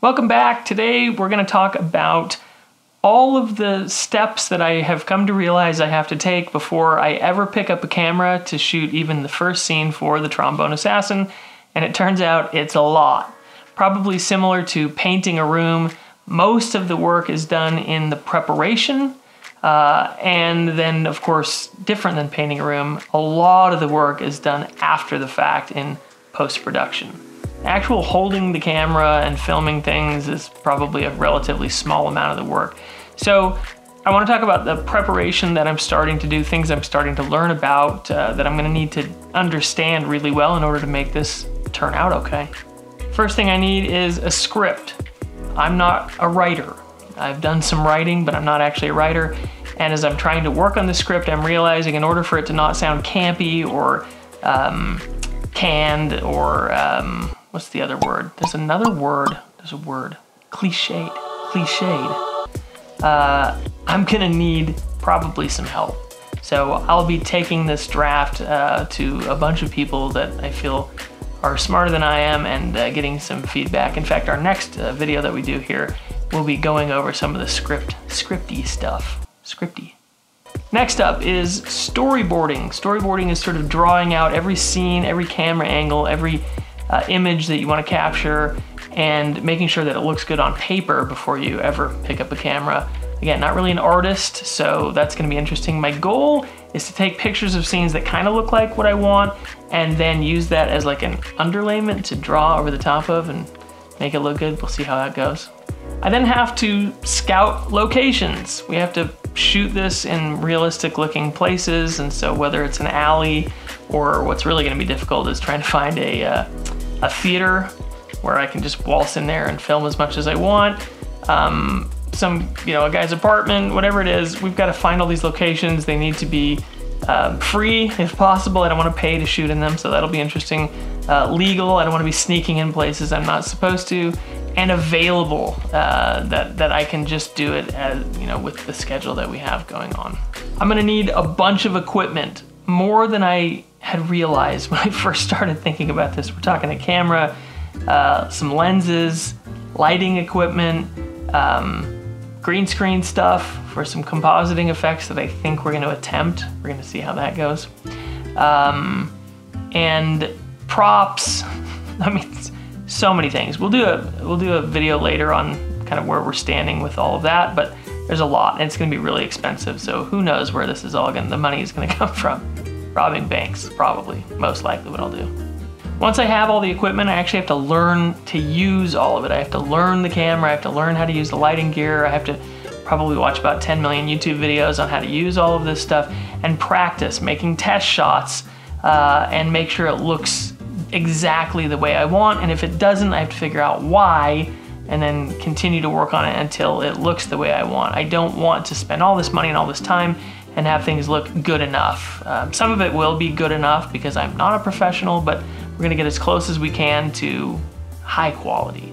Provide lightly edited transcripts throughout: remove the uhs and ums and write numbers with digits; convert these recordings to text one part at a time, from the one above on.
Welcome back. Today we're going to talk about all of the steps that I have come to realize I have to take before I ever pick up a camera to shoot even the first scene for the Trombone Assassin, and it turns out it's a lot. Probably similar to painting a room, most of the work is done in the preparation, and then of course, different than painting a room, a lot of the work is done after the fact in post-production. Actual holding the camera and filming things is probably a relatively small amount of the work. So I want to talk about the preparation that I'm starting to do, things I'm starting to learn about that I'm going to need to understand really well in order to make this turn out okay. First thing I need is a script. I'm not a writer. I've done some writing, but I'm not actually a writer. And as I'm trying to work on the script, I'm realizing in order for it to not sound campy or canned or what's the other word? There's another word. There's a word. Cliched. I'm gonna need probably some help. So I'll be taking this draft to a bunch of people that I feel are smarter than I am and getting some feedback. In fact, our next video that we do here, we'll be going over some of the scripty stuff. Next up is storyboarding. Storyboarding is sort of drawing out every scene, every camera angle, every image that you want to capture and making sure that it looks good on paper before you ever pick up a camera. Again, not really an artist, so that's going to be interesting. My goal is to take pictures of scenes that kind of look like what I want and then use that as like an underlayment to draw over the top of and make it look good. We'll see how that goes. I then have to scout locations. We have to shoot this in realistic looking places, and so whether it's an alley or what's really going to be difficult is trying to find a theater where I can just waltz in there and film as much as I want. A guy's apartment, whatever it is, we've got to find all these locations. They need to be free if possible. I don't want to pay to shoot in them, so that'll be interesting. Legal, I don't want to be sneaking in places I'm not supposed to, and available, that I can just do it as, with the schedule that we have going on. I'm gonna need a bunch of equipment, more than I had realized when I first started thinking about this. We're talking a camera, some lenses, lighting equipment, green screen stuff for some compositing effects that I think we're gonna attempt. We're gonna see how that goes. And props, I mean, so many things. We'll do a video later on kind of where we're standing with all of that, but there's a lot and it's gonna be really expensive. So who knows where this is all the money is gonna come from. Robbing banks, probably, most likely what I'll do. Once I have all the equipment, I actually have to learn to use all of it. I have to learn the camera, I have to learn how to use the lighting gear, I have to probably watch about 10 million YouTube videos on how to use all of this stuff and practice making test shots and make sure it looks exactly the way I want, and if it doesn't, I have to figure out why and then continue to work on it until it looks the way I want. I don't want to spend all this money and all this time and have things look good enough. Some of it will be good enough because I'm not a professional, but we're gonna get as close as we can to high quality.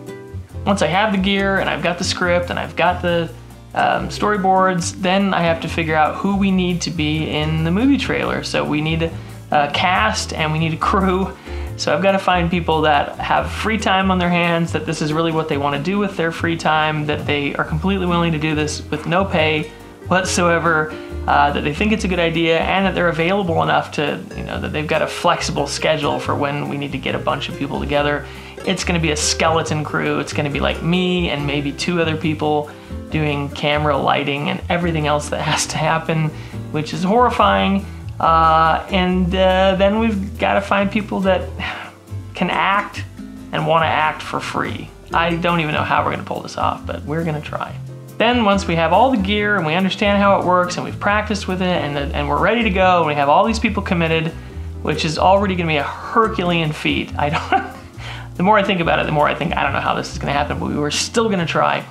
Once I have the gear and I've got the script and I've got the storyboards, then I have to figure out who we need to be in the movie trailer. So we need a cast and we need a crew. So I've got to find people that have free time on their hands, that this is really what they want to do with their free time, that they are completely willing to do this with no pay whatsoever, that they think it's a good idea, and that they're available enough to, that they've got a flexible schedule for when we need to get a bunch of people together. It's going to be a skeleton crew. It's going to be like me and maybe 2 other people doing camera, lighting, and everything else that has to happen, which is horrifying. Then we've got to find people that can act and want to act for free. I don't even know how we're going to pull this off, but we're going to try. Then once we have all the gear and we understand how it works and we've practiced with it and we're ready to go and we have all these people committed, which is already going to be a Herculean feat. The more I think about it, the more I think I don't know how this is going to happen, but we were still going to try.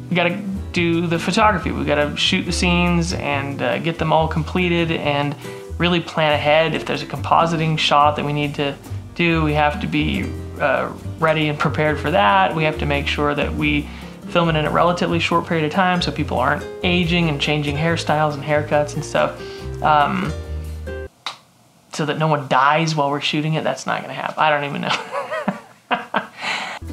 We got to do the photography. We got to shoot the scenes and get them all completed and really plan ahead. If there's a compositing shot that we need to do, we have to be ready and prepared for that. We have to make sure that we film it in a relatively short period of time so people aren't aging and changing hairstyles and haircuts and stuff. So that no one dies while we're shooting it. That's not gonna happen. I don't even know.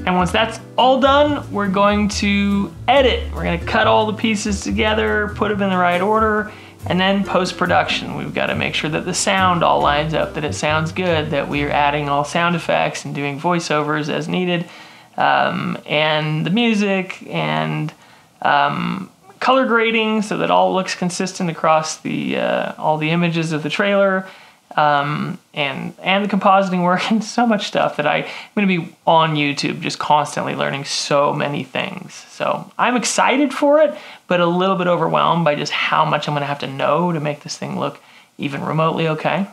And once that's all done, we're going to edit. We're gonna cut all the pieces together, put them in the right order, and then post-production. We've got to make sure that the sound all lines up, that it sounds good, that we are adding all sound effects and doing voiceovers as needed, and the music and color grading so that all looks consistent across the all the images of the trailer, and the compositing work, and so much stuff that I'm going to be on YouTube just constantly learning so many things. So I'm excited for it, but a little bit overwhelmed by just how much I'm going to have to know to make this thing look even remotely okay.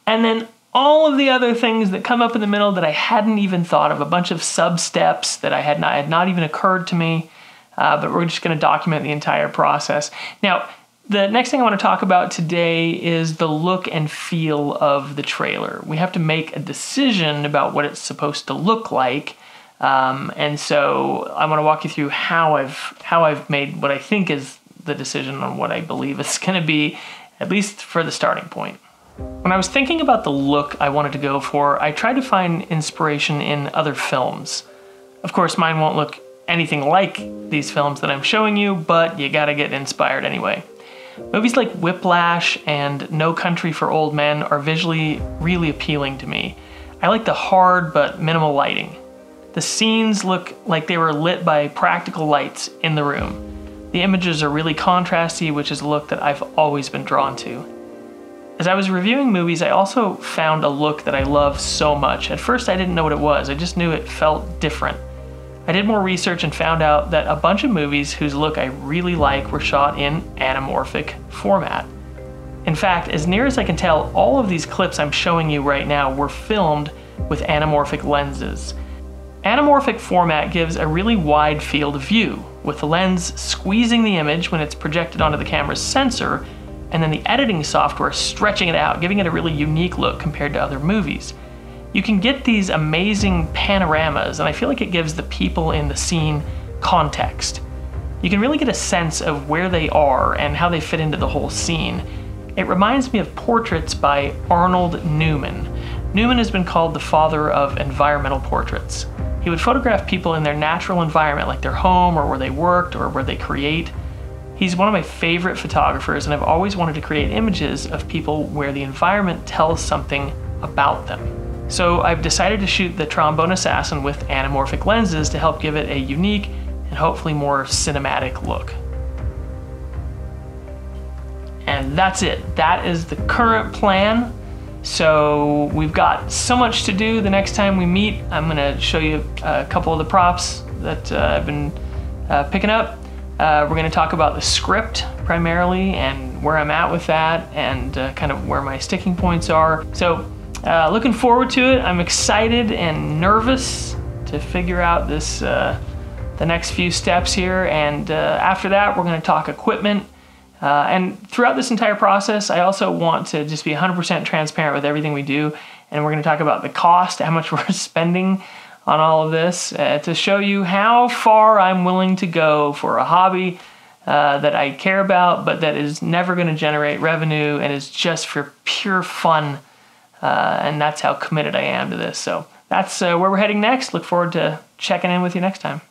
And then all of the other things that come up in the middle that I hadn't even thought of, a bunch of sub-steps that had not even occurred to me, but we're just going to document the entire process. Now, the next thing I want to talk about today is the look and feel of the trailer. We have to make a decision about what it's supposed to look like, and so I want to walk you through how I've made what I think is the decision on what I believe it's going to be, at least for the starting point. When I was thinking about the look I wanted to go for, I tried to find inspiration in other films. Of course, mine won't look anything like these films that I'm showing you, but you gotta get inspired anyway. Movies like Whiplash and No Country for Old Men are visually really appealing to me. I like the hard but minimal lighting. The scenes look like they were lit by practical lights in the room. The images are really contrasty, which is a look that I've always been drawn to. As I was reviewing movies, I also found a look that I love so much. At first I didn't know what it was, I just knew it felt different. I did more research and found out that a bunch of movies whose look I really like were shot in anamorphic format. In fact, as near as I can tell, all of these clips I'm showing you right now were filmed with anamorphic lenses. Anamorphic format gives a really wide field of view, with the lens squeezing the image when it's projected onto the camera's sensor, and then the editing software stretching it out, giving it a really unique look compared to other movies. You can get these amazing panoramas, and I feel like it gives the people in the scene context. You can really get a sense of where they are and how they fit into the whole scene. It reminds me of portraits by Arnold Newman. Newman has been called the father of environmental portraits. He would photograph people in their natural environment, like their home or where they worked or where they create. He's one of my favorite photographers, and I've always wanted to create images of people where the environment tells something about them. So I've decided to shoot the Trombone Assassin with anamorphic lenses to help give it a unique and hopefully more cinematic look. And that's it. That is the current plan. So we've got so much to do. The next time we meet, I'm gonna show you a couple of the props that I've been picking up. We're gonna talk about the script primarily and where I'm at with that, and kind of where my sticking points are. So looking forward to it. I'm excited and nervous to figure out this the next few steps here, and after that we're going to talk equipment, and throughout this entire process I also want to just be 100% transparent with everything we do, and we're going to talk about the cost, how much we're spending on all of this, to show you how far I'm willing to go for a hobby that I care about but that is never going to generate revenue and is just for pure fun. And that's how committed I am to this. So that's where we're heading next. Look forward to checking in with you next time.